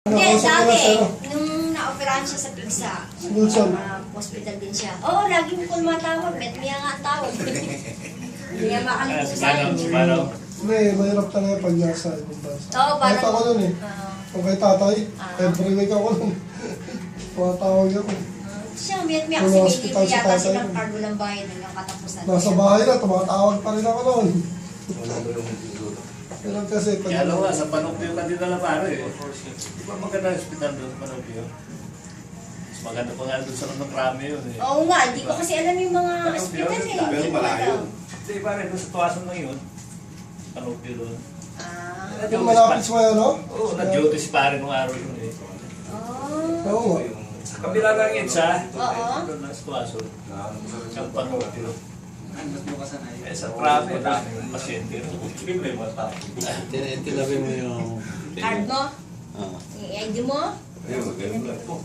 Hindi, kausap ko na dati, siya, no? nung na-operahan siya sa Pigsa, Wilson. hospital din siya. Oo, lagi mo kung matawag, Miya nga ang tawag. Miya makalimutan. Paano? Hindi, mahirap talaga pag nasa ibang bansa. Oo, Kahit parang... ako nun eh. Kung kay tatay, every week ako nun. Tumatawag ako. Siya, Miya Wala kasi may hospital libre si yata tatay silang ko. card walang bayad hanggang katapusan. Nasa bahay na, tumatawag pa rin ako nun. Kailan kasi pag... Kaya nga, sa Panopio ka din na pare eh. Di ba maganda yung hospital doon sa Panopio? Mas maganda pa nga doon sa Nonong Rame yun eh. Oo nga, hindi ko kasi alam yung mga hospital eh. Pero Hindi ko malayo. alam. Hindi pare, doon sa Tuwasan lang yun. Panopio doon. Ah. Yung malapit sa mga ano? Oo, nag-duty si pare nung araw yun eh. Oh. Oo nga. Sa kabila ng EDSA, Oo. doon na sa Tuwasan. Sa Panopio. Eh sa Rame, daming pasyente. Libre mo pa. Tinabi mo yung... Card mo? Ah. ID mo? Ayun, ganun lang po.